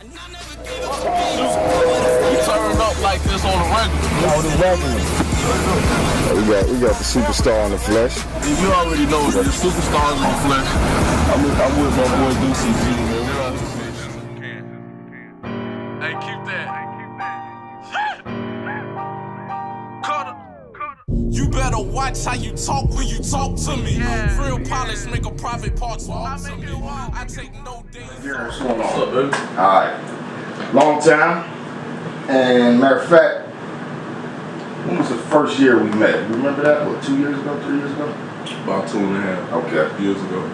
We turn up like this on the regular. On the regular. We got the superstar in the flesh. You already know the superstars in the flesh. I'm with my boy DCG, man. Hey, keep that. You better watch how you talk when you talk to me. Real pilots make a private parts walk to me. I take no days. What's going on? What's up, baby? Alright. Long time. And matter of fact, when was the first year we met? You remember that? What, 2 years ago, 3 years ago? About 2.5. Okay. Years ago.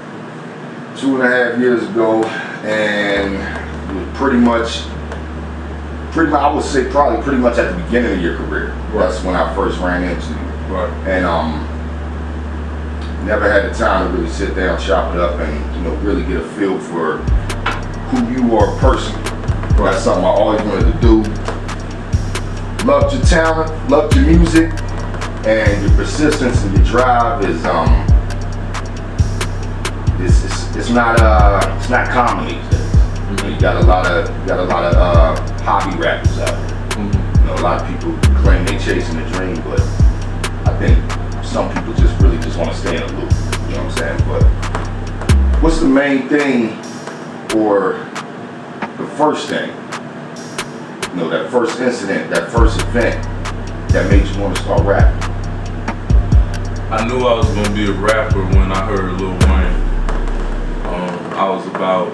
2.5 years ago, and pretty much, I would say probably pretty much at the beginning of your career. Right. That's when I first ran into you. Right. And never had the time to really sit down, chop it up, and really get a feel for who you are personally. Right. That's something I always wanted to do. Loved your talent, loved your music, and your persistence and your drive is it's not common these days. Mm-hmm. You got a lot of hobby rappers out there. Mm-hmm. A lot of people claim they chasing a dream, but I think some people really want to stay in the loop. You know what I'm saying? But what's the main thing, or the first thing? That first incident, that first event that made you want to start rapping? I knew I was gonna be a rapper when I heard Lil Wayne. I was about,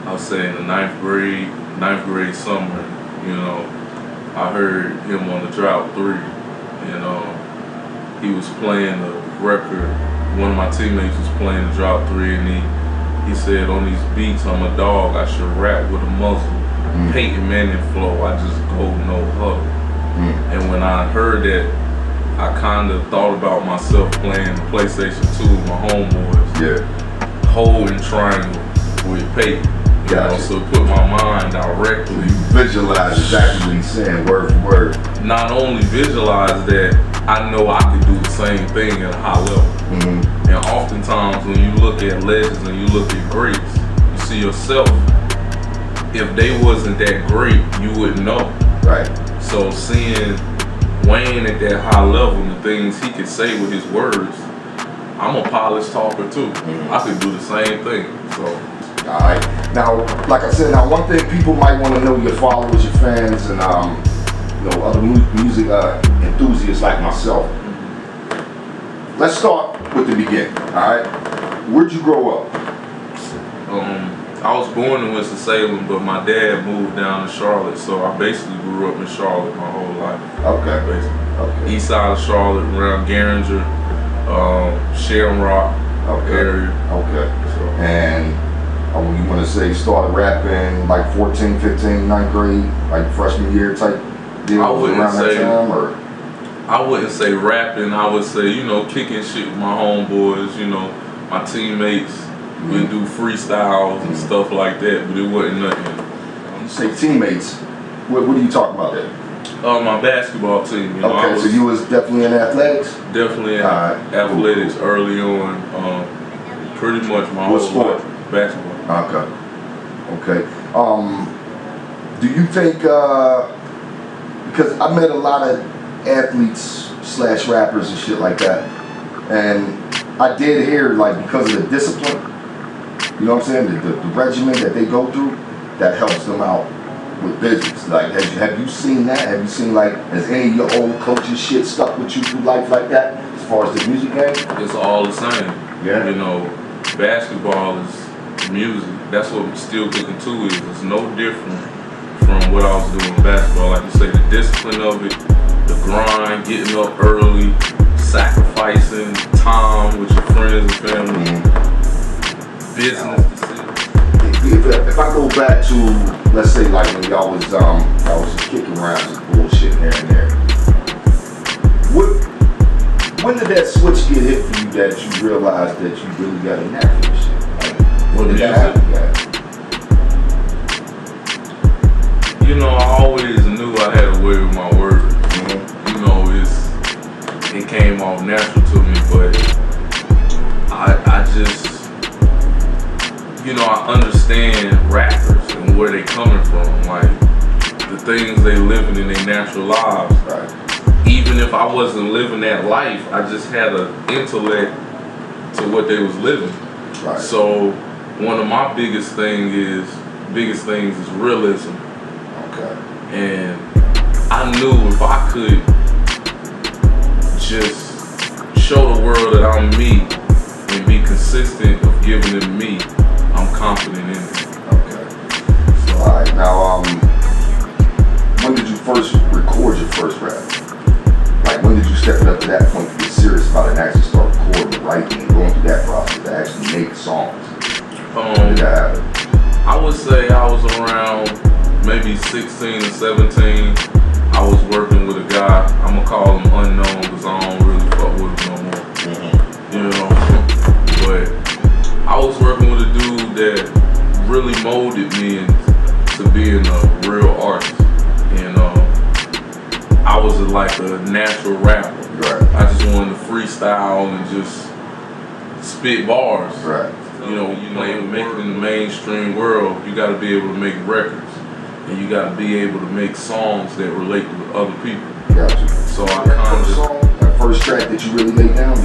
I would say in the ninth grade summer, I heard him on the Drought 3, he was playing the record, one of my teammates was playing the Drought 3, and he said, on these beats, I'm a dog, I should rap with a muzzle. Peyton Manning flow, I just go no huddle. And when I heard that, I kind of thought about myself playing PlayStation 2 with my homeboys. Yeah. Holding triangle with Peyton. So it put my mind directly. You visualize exactly what he's saying, word for word. Not only visualize that, I know I can do the same thing at a high level. Mm-hmm. And oftentimes when you look at legends and you look at greats, you see yourself. If they wasn't that great, you wouldn't know. Right. So seeing Wayne at that high level and the things he could say with his words, I'm a polished talker too. Mm-hmm. I could do the same thing. So. All right. Now, like I said, one thing people might want to know, your followers, your fans, and other music enthusiasts like myself. Mm-hmm. Let's start with the beginning. All right. Where'd you grow up? I was born in Winston-Salem, but my dad moved down to Charlotte, so I basically grew up in Charlotte my whole life. Okay. Basically. Okay. East side of Charlotte, around Garinger, Sharon Rock area. Okay. So. And you want to say you started rapping like 14, 15, 9th grade, like freshman year type deal around that time, or? I wouldn't say rapping. I would say, kicking shit with my homeboys, my teammates. We do freestyles and stuff like that, but it wasn't nothing. You say teammates, what are you talking about there? My basketball team. Okay, so you was definitely in athletics? Definitely in athletics early on. Pretty much my whole sport? Life. Basketball. Okay. Do you think, because I met a lot of athletes / rappers and shit like that, and I did hear, like, because of the discipline, you know what I'm saying? The regimen that they go through, that helps them out with business. Like, have you seen that? Have you seen, like, has any of your old coaches shit stuck with you through life like that, as far as the music game? It's all the same. Yeah. Basketball is music. That's what Still Cooking 2 is. It's no different from what I was doing in basketball. Like you say, the discipline of it, the grind, getting up early, sacrificing time with your friends and family. Business. If I go back to, let's say, like when y'all was just kicking around some bullshit here and there, when did that switch get hit for you that you realized that you really got a knack for this shit? Like, when did that happen? I always knew I had a way with my words. It came off natural to me, but I just you know, I understand rappers and where they coming from, like the things they living in their natural lives. Right. Even if I wasn't living that life, I just had an intellect to what they was living. Right. So one of my biggest things is realism. Okay. And I knew if I could just show the world that I'm me and be consistent of giving them me, I'm confident in it. Okay. So, all right. Now, when did you first record your first rap? Like, when did you step it up to that point to get serious about it and actually start recording and writing and going through that process to actually make songs? When did that happen? I would say I was around maybe 16 or 17. I was working with a guy, I'm gonna call him unknown because I don't really fuck with him no more. You know, but I was working with a dude that really molded me into being a real artist. And I was like a natural rapper. Right. I just wanted to freestyle and just spit bars. Right. You know, make it in the mainstream world, you gotta be able to make records. And you gotta be able to make songs that relate with other people. Gotcha. So I kind of that first track that you really laid down,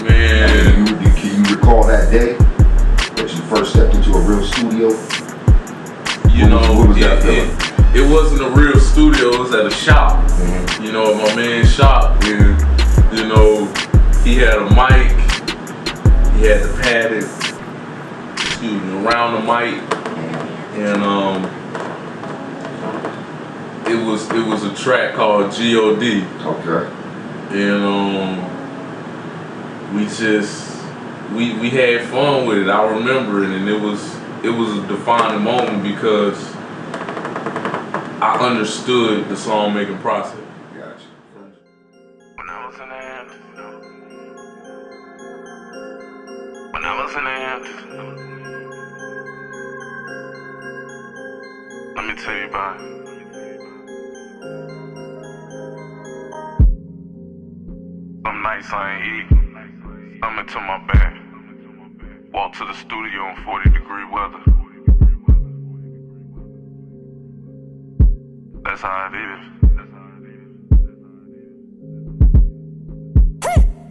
man. Can you recall that day that you first stepped into a real studio? What was that feeling? It wasn't a real studio, it was at a shop. You know, my man's shop, and you know, he had a mic, he had the padded, around the mic, and it was a track called G.O.D. Okay. And we had fun with it. I remember it, and it was a defining moment because I understood the song making process. Gotcha. When I was in the Hamptons, let me tell you about it. Some nights I ain't eat, stomach to my back. Walk to the studio in 40-degree weather. That's how it is.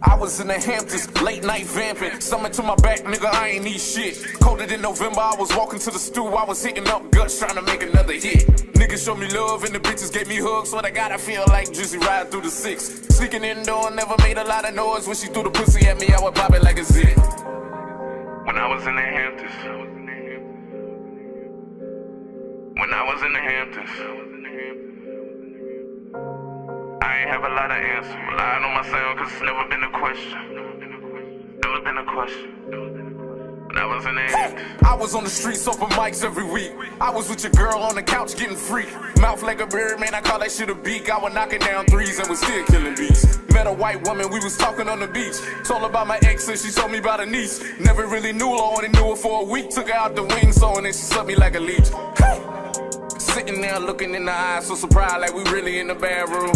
I was in the Hamptons, late night vamping. Stomach to my back, nigga, I ain't need shit. Colder than November, I was walking to the stew. I was hitting up guts, trying to make another hit. Niggas show me love and the bitches gave me hugs. So I gotta feel like Juicy ride through the 6. Sneaking indoor, never made a lot of noise. When she threw the pussy at me, I would pop it like a zit. When I was in the Hamptons. I ain't have a lot of answers. Relying on my sound cause it's never been a question. When I was in the Hamptons. I was on the streets, open mics every week. I was with your girl on the couch getting free. Mouth like a bird, man, I call that shit a beak. I was knocking down threes and was still killing beats. Met a white woman, we was talking on the beach. Told her about my ex and she told me about her niece. Never really knew her, only knew her for a week. Took her out the wing, so and then she sucked me like a leech. Sitting there looking in the eyes, so surprised like we really in the bedroom.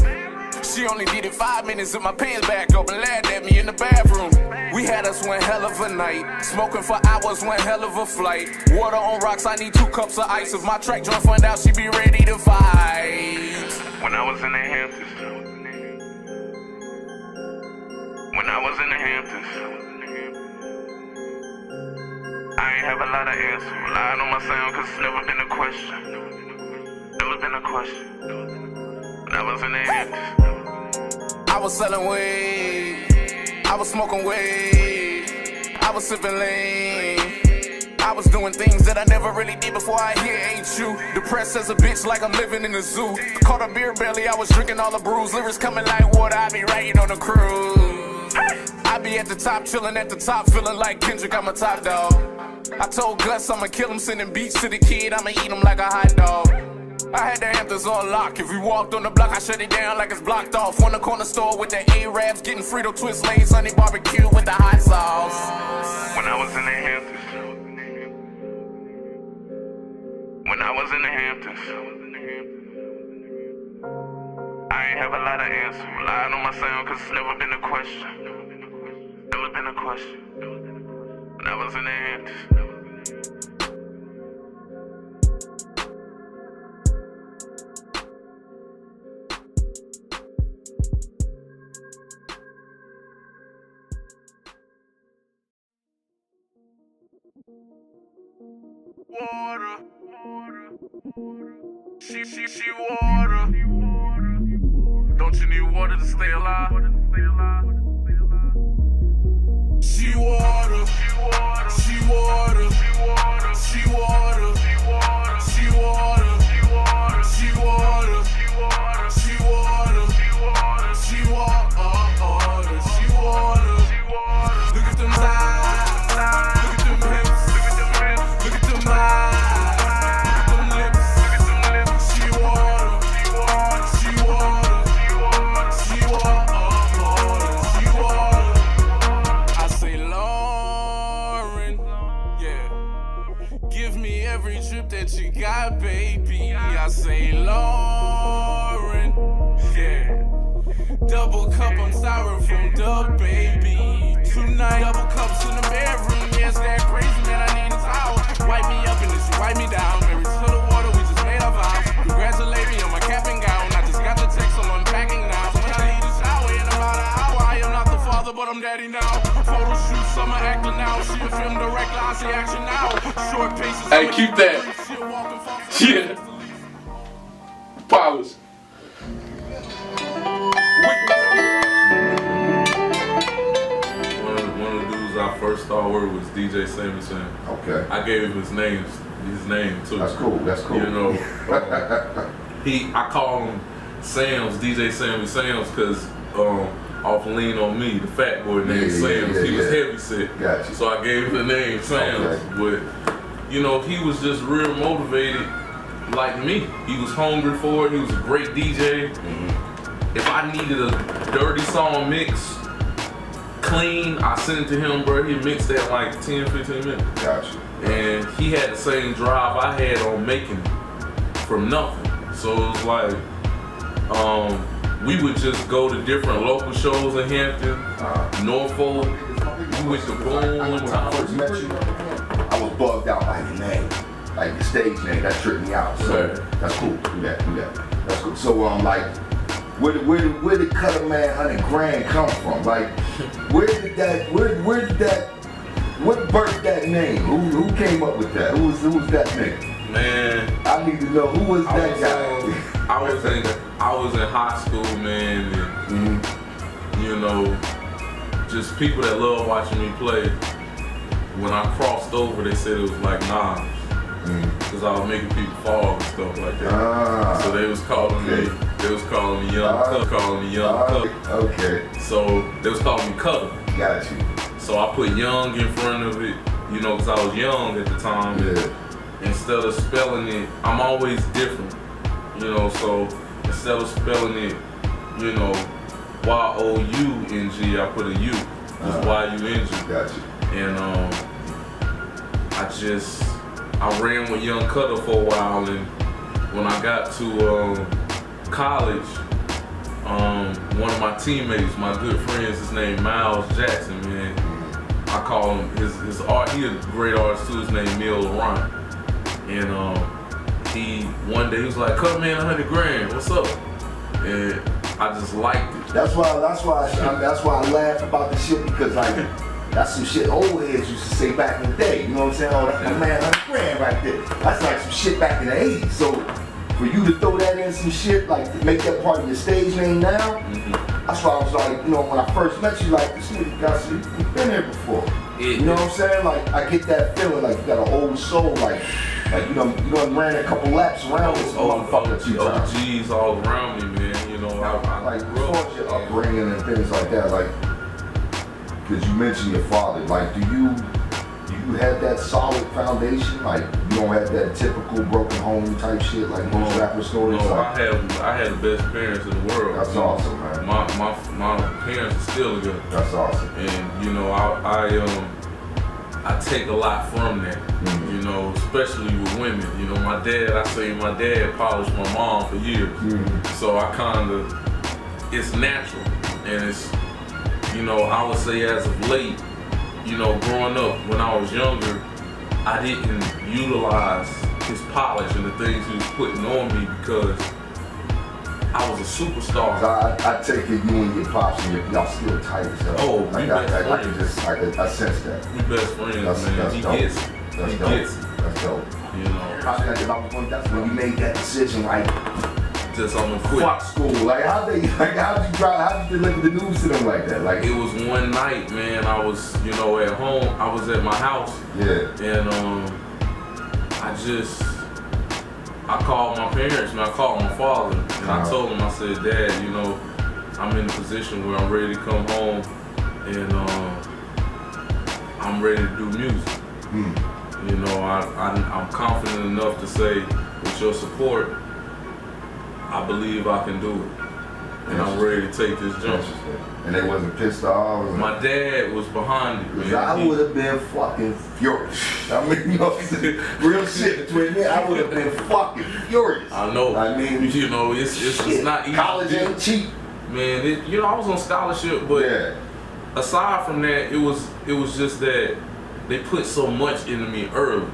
She only needed 5 minutes with my pants back up and laughed at me in the bathroom. We had us one hell of a night, smoking for hours, one hell of a flight. Water on rocks, I need 2 cups of ice. If my track joint find out, she be ready to fight. When I was in the Hamptons. I ain't have a lot of answers. Relying on my sound cause it's never been a question. When I was in the Hamptons. I was selling weed, I was smoking weed, I was sipping lean. I was doing things that I never really did before I hear ain't you. Depressed as a bitch like I'm living in a zoo. Caught a beer belly, I was drinking all the brews. Lyrics coming like water, I be riding on the cruise. I be at the top, chilling at the top, feeling like Kendrick, I'm a top dog. I told Gus I'ma kill him, sending beats to the kid, I'ma eat him like a hot dog. I had the Hamptons on lock. If we walked on the block, I shut it down like it's blocked off. On the corner store with the A-Raps, getting Frito Twist Lane, Sunday barbecue with the hot sauce. When I was in the Hamptons. I ain't have a lot of answers. Relying on my sound cause it's never been a question. When Never seen it. Water. She water. Don't you need water to stay alive? She water. She water. She water. She water. She water. She water. She water. She water. Look at them thighs. Look at them hips. Look at them eyes. Look at them lips. She water. She water. She water. She water. I say, Lauren, yeah. Give me every drip that you got, baby. I say, Lauren, yeah. Double cup, I'm styrofoam dub, baby. Tonight, double cups in the bedroom. Yes, that crazy, man. I need a towel. Wipe me up and then she wipe me down. Married to the water, we just made our vows. Congratulate me on my cap and gown. I just got the text, so I'm unpacking now. When I leave the shower in about an hour, I am not the father, but I'm daddy now. Photo shoot, summer actor now. She a film director, I see action now. Short paces. Hey, keep that. Yeah. Polish. One of the dudes I first started working with was DJ Samuelson. Okay. I gave him his name too. That's cool. That's cool. You know, I call him Sam's, DJ Sammy Sam's, because off Lean on Me, the fat boy named Sam's. He was heavy set. Gotcha. So I gave him the name Sam's. Okay. But, you know, he was just real motivated like me. He was hungry for it. He was a great DJ. If I needed a dirty song mix, clean, I sent it to him, bro. He mixed that in like 10, 15 minutes. Gotcha. And he had the same drive I had on making it from nothing. So it was like, we would just go to different local shows in Hampton, Norfolk. We went to Boom one When I first met you, I was bugged out by your name. Like your stage name, that tripped me out. So that's cool. Do that. That's cool. So like, where did CUTTAMAN100GRAN come from? Like, where did that what birthed that name? Who came up with that? Who was that name? Man, I need to know who was that guy. I was in high school, man, and you know, just people that love watching me play. When I crossed over, they said it was like Nas. Cause I was making people fall and stuff like that. So they was calling me Young Cut, Okay. So they was calling me Cutter. Got you. So I put Young in front of it, you know, cause I was young at the time. Yeah. Instead of spelling it, I'm always different, you know. So instead of spelling it, you know, Y-O-U-N-G, I put a U. It's Y-U-N-G. Got you. And I ran with Young Cutter for a while, and when I got to college, one of my teammates, my good friends, his name Miles Jackson, man. I call him his art. He a great artist too. His name Neil Laurent, and one day he was like, "CUTTAMAN100GRAN, what's up?" And I just liked it. That's why I laugh about the shit, because like that's some shit old heads used to say back in the day. You know what I'm saying? Oh, that's my man 100 grand right there. That's like some shit back in the 80s. So for you to throw that in some shit, like to make that part of your stage name now, that's why I was like, you know, when I first met you, like, this nigga got shit, you've been here before. You know what I'm saying? Like, I get that feeling, like you got an old soul, like you done ran a couple laps around this motherfucker a few times. OGs all around me, man. You know, I like grew up. your upbringing and things like that, like, because you mentioned your father, like, do you have that solid foundation? Like, you don't have that typical broken home type shit like most rapper stories? No, like, I had the best parents in the world. That's awesome, man. My parents are still good. That's awesome. And you know, I take a lot from that. You know, especially with women. You know, my dad polished my mom for years. So it's natural, and it's, you know, I would say as of late, you know, growing up when I was younger, I didn't utilize his polish and the things he was putting on me because I was a superstar. So I take it you and your pops and y'all still tight as hell. Oh, like we best friends. I sense that. We best friends, man. That's He dope. gets it. That's He dope. gets it. That's dope. You know, That's when you made that decision, like, just on the quick. fuck school. Like, how'd you deliver the news to them like that? Like, It was one night, man. I was, you know, at home. I was at my house. yeah. And I called my parents, and I called my father, and I told him, I said, Dad, you know, I'm in a position where I'm ready to come home, and I'm ready to do music. You know, I'm confident enough to say, with your support, I believe I can do it, and I'm ready to take this jump. And they wasn't pissed off. My dad was behind it, man. I would have been fucking furious. I mean, you know what I'm saying? Real shit between me, I would have been fucking furious. I know. I mean, you know, it's not easy. College ain't cheap. Man, you know, I was on scholarship, but aside from that, it was just that they put so much into me early.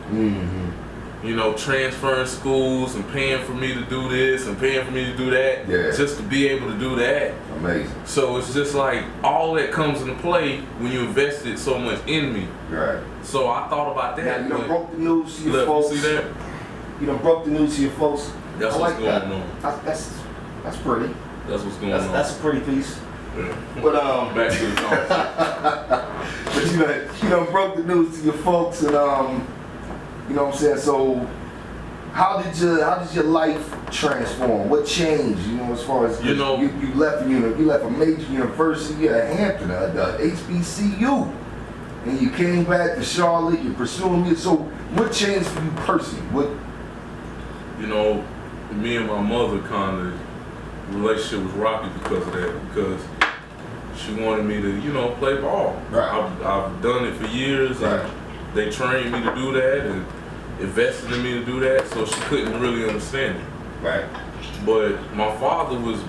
You know, transferring schools and paying for me to do this and paying for me to do that, just to be able to do that. Amazing. So it's just like all that comes into play when you invested so much in me. Right. So I thought about that. Now, you done broke the news to your folks. You see that? You done broke the news to your folks. That's what's going on. That's pretty. That's what's going on. That's a pretty piece. Yeah. But back to the conversation. But you done broke the news to your folks, and you know what I'm saying? So how did your life transform? What changed? You know, as far as you know, you left a major university at Hampton, the HBCU, and you came back to Charlotte. You're pursuing it. So what changed for you personally? What? You know, me and my mother the relationship was rocky because of that. Because she wanted me to, you know, play ball. Right. I've done it for years. Right. And they trained me to do that and invested in me to do that, so she couldn't really understand it. Right. But my father was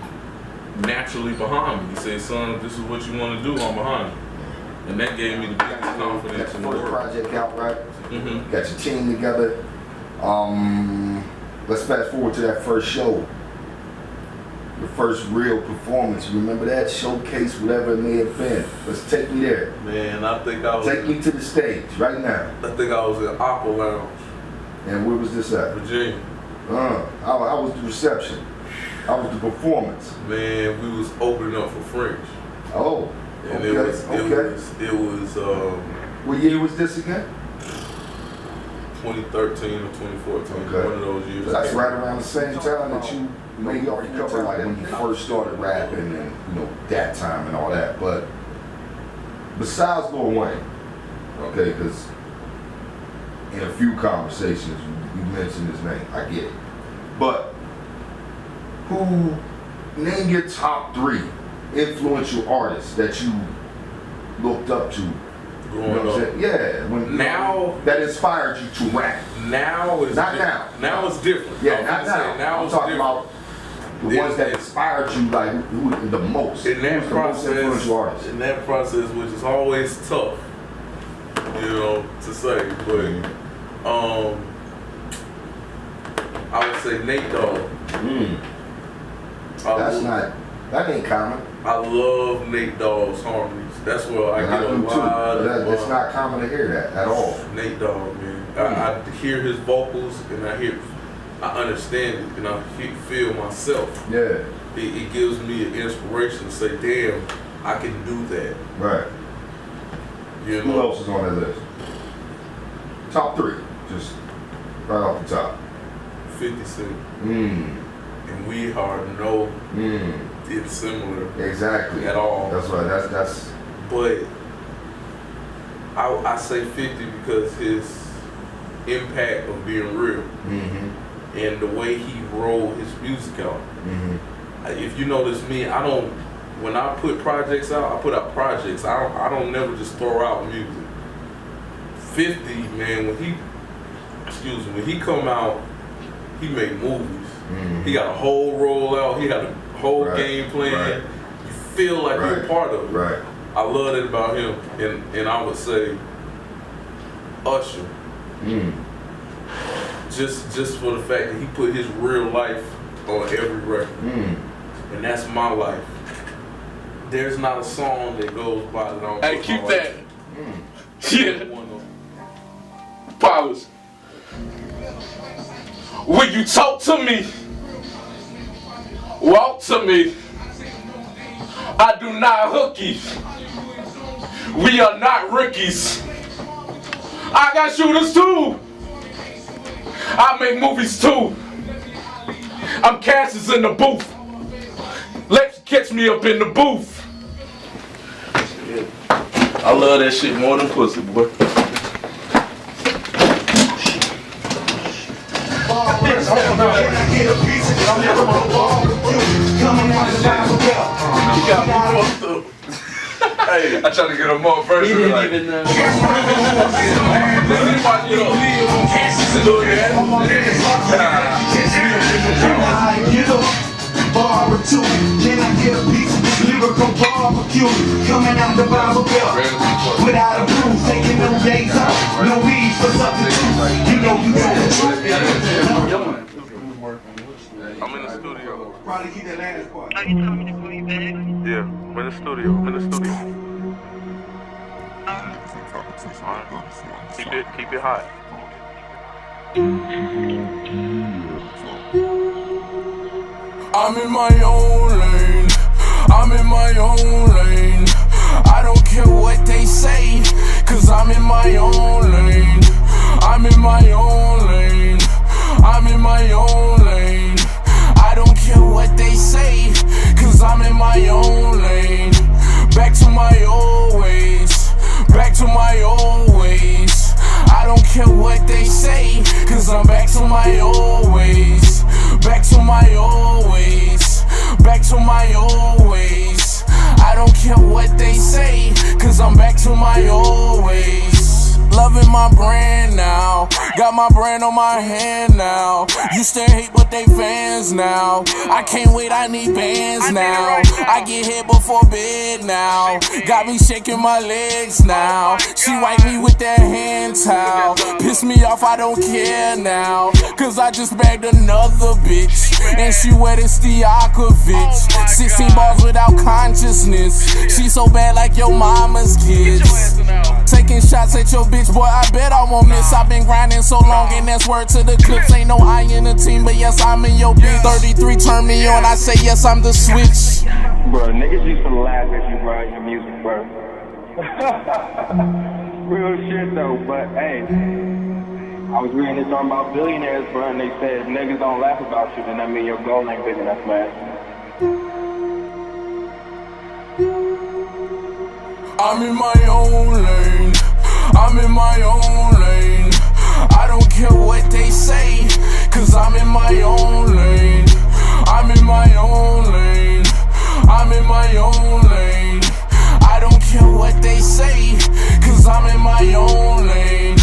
naturally behind me. He said, son, if this is what you want to do, I'm behind you. And that gave me the biggest confidence in the world. Got your first project out, right? Got your team together. Let's fast forward to that first show. Your first real performance. You remember that? Showcase, whatever it may have been. Let's take me there. Man, I think I was... Take me to the stage right now. I think I was at Aqua Lounge. And where was this at? Virginia. I was the reception. I was the performance. Man, we was opening up for French. Oh, and okay, it was what year was this again? 2013 or 2014, one of those years. That's right around the same time that you made your recovery, like when you first started rapping and, you know, that time and all that. But besides Lil Wayne, okay, because in a few conversations you mentioned his name, I get it. But name your top 3 influential artists that you looked up to? You know what I'm saying? Yeah, that inspired you to rap. Now is not now. Now it's different. Yeah, not now. Now I'm talking about the ones that inspired you, like who the most. In that process, most influential artists. In that process, which is always tough, you know, to say, but I would say Nate Dogg. That ain't common. I love Nate Dogg's harmonies. That's where I get a lot of... It's not common to hear that at all. Nate Dogg, man. I hear his vocals and I understand it and I feel myself. Yeah. It gives me an inspiration to say, damn, I can do that. Right. You know? Who else is on that list? Top 3, just right off the top. 50 Cent. And we are it's similar. Exactly. At all. That's right. That's. But I say 50 because his impact of being real and the way he rolled his music out. If you notice me, when I put projects out, I put out projects. I don't never just throw out music. 50, man, when he come out, he made movies. He got a whole rollout. He got a whole game plan. You feel like you're a part of it. Right. I love it about him, and I would say Usher. Just for the fact that he put his real life on every record, and that's my life. There's not a song that goes by that I don't. Hey, keep that. Yeah. Polish. When you talk to me, walk to me. I do not hooky. We are not rookies. I got shooters too. I make movies too. I'm Cassius in the booth. Let's catch me up in the booth. I love that shit more than pussy, boy. You got me fucked up. Hey, I tried to get him up first. He didn't even know. Bar or two, can I get a piece of this lyrical barbecue? Coming out the Bible Belt, without a bruise, taking no days off, no weeds for substitutes. You know you got the truth. I'm in the studio. Probably keep that last part. Are you coming to call you back? Yeah, I'm in the studio. Alright. Keep it hot. I'm in my own lane. I'm in my own lane. I don't care what they say, cause I'm in my own lane. I'm in my own lane. I'm in my own lane. I don't care what they say, cause I'm in my own lane. Back to my old ways. Back to my old ways. I don't care what they say, cause I'm back to my old ways. Back to my old ways. Back to my old ways. I don't care what they say, cause I'm back to my old ways. Loving my brand now. Got my brand on my hand now. Used to hate but they fans now. I can't wait, I need bands now. I get hit before bed now. Got me shaking my legs now. She wipe me with that hand towel. Piss me off, I don't care now. Cause I just bagged another bitch. And she wet as Stojakovic. 16 bars without consciousness. She so bad like your mama's kids. Taking shots at your bitch, boy, I bet I won't miss. I've been grinding so long, and that's word to the clips. Ain't no I in the team, but yes, I'm in your bitch. 33 turn me on, I say yes, I'm the switch. Bro, niggas used to laugh at you, bro, your music, bro. Real shit, though, but hey, I was reading this song about billionaires, bro, and they said if niggas don't laugh about you, then that mean your goal ain't big enough, man. I'm in my own lane. I'm in my own lane. I don't care what they say, cause I'm in my own lane. I'm in my own lane. I'm in my own lane. I don't care what they say, cause I'm in my own lane.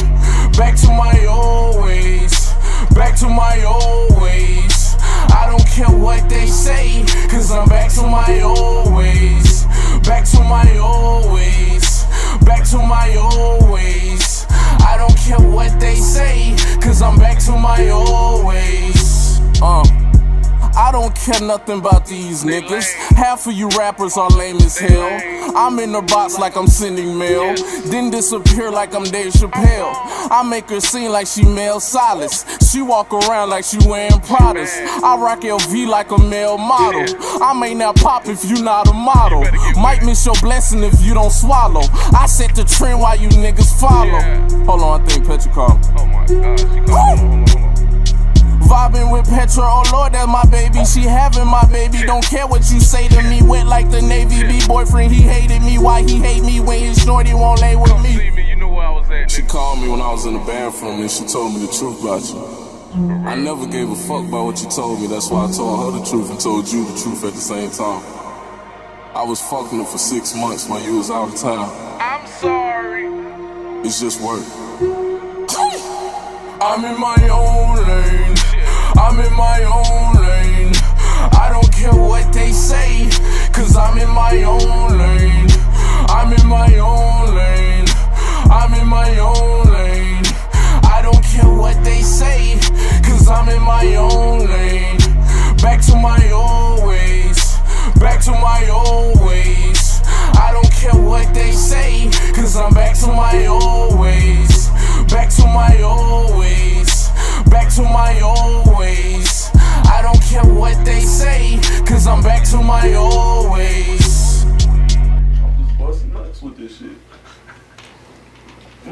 Back to my old ways. Back to my old ways. I don't care what they say, cause I'm back to my old ways. Back to my old ways. Back to my old ways. I don't care what they say, cause I'm back to my old ways. I don't care nothing about these niggas. Half of you rappers are lame as hell. I'm in the box like I'm sending mail, then disappear like I'm Dave Chappelle. I make her seem like she Mel Solace. She walk around like she wearing Pradas. I rock LV like a male model. I may not pop if you not a model. Might miss your blessing if you don't swallow. I set the trend while you niggas follow. Hold on, I think Petra called. Oh my God, she called. Vibing with Petra, oh Lord, that's my baby. She having my baby, don't care what you say to me. Wet like the Navy B boyfriend, he hated me. Why he hate me when his shorty won't lay with me? She called me when I was in the bathroom and she told me the truth about you. I never gave a fuck about what you told me. That's why I told her the truth and told you the truth at the same time. I was fucking her for 6 months while you was out of town. I'm sorry. It's just work. I'm in my own lane. I'm in my own lane. I don't care what they say, cause I'm in my own lane. I'm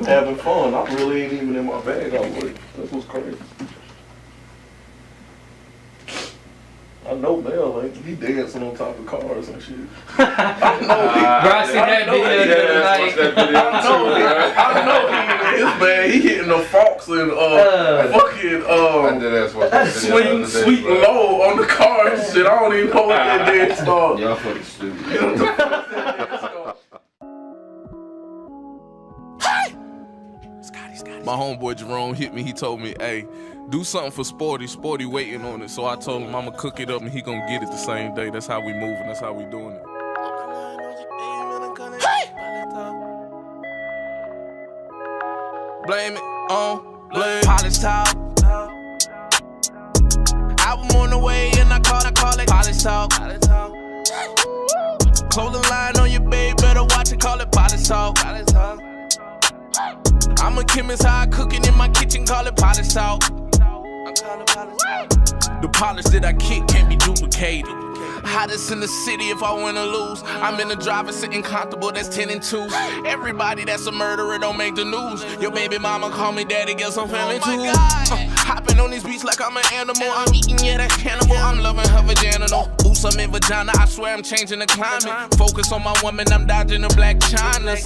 having fun. I really ain't even in my bag all the way. That's what's crazy. I know Mel, like, he dancing on top of cars and shit. I know he. Bro, I seen that video the other night. I know he is, man. He hitting the forks and fucking swing sweet and low on the car and shit. I don't even know what that dance called. Y'all fucking stupid. My homeboy Jerome hit me. He told me, "Hey, do something for Sporty. Sporty waiting on it." So I told him I'ma cook it up and he gonna get it the same day. That's how we moving. That's how we doing it. Blame it on blame. Polish talk. Album on the way and I call it polish talk. Clothing line on your babe, better watch it. Call it polish talk. I'm a chemist, how I cooking in my kitchen, call it polish talk. The polish that I kick can't be duplicated. Hottest in the city if I win or lose. I'm in the driver sitting comfortable, that's 10 and 2. Everybody that's a murderer don't make the news. Your baby mama call me daddy, guess I'm feeling too. Hopping on these beats like I'm an animal. I'm eating, yeah, that's cannibal. I'm loving her vagina, no. Oops, I'm in vagina, I swear I'm changing the climate. Focus on my woman, I'm dodging the black chinas.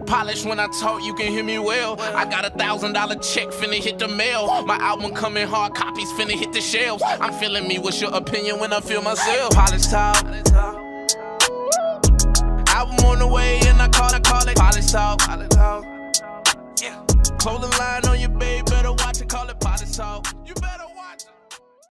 Polish when I talk, you can hear me well. I got $1,000 check, finna hit the mail. My album coming hard, copies finna hit the shelves. I'm feeling me, what's your opinion when I feel myself? Polish talk. Album on the way and I call it polish talk. Yeah. Clothing line on your babe, better watch it, call it polish talk.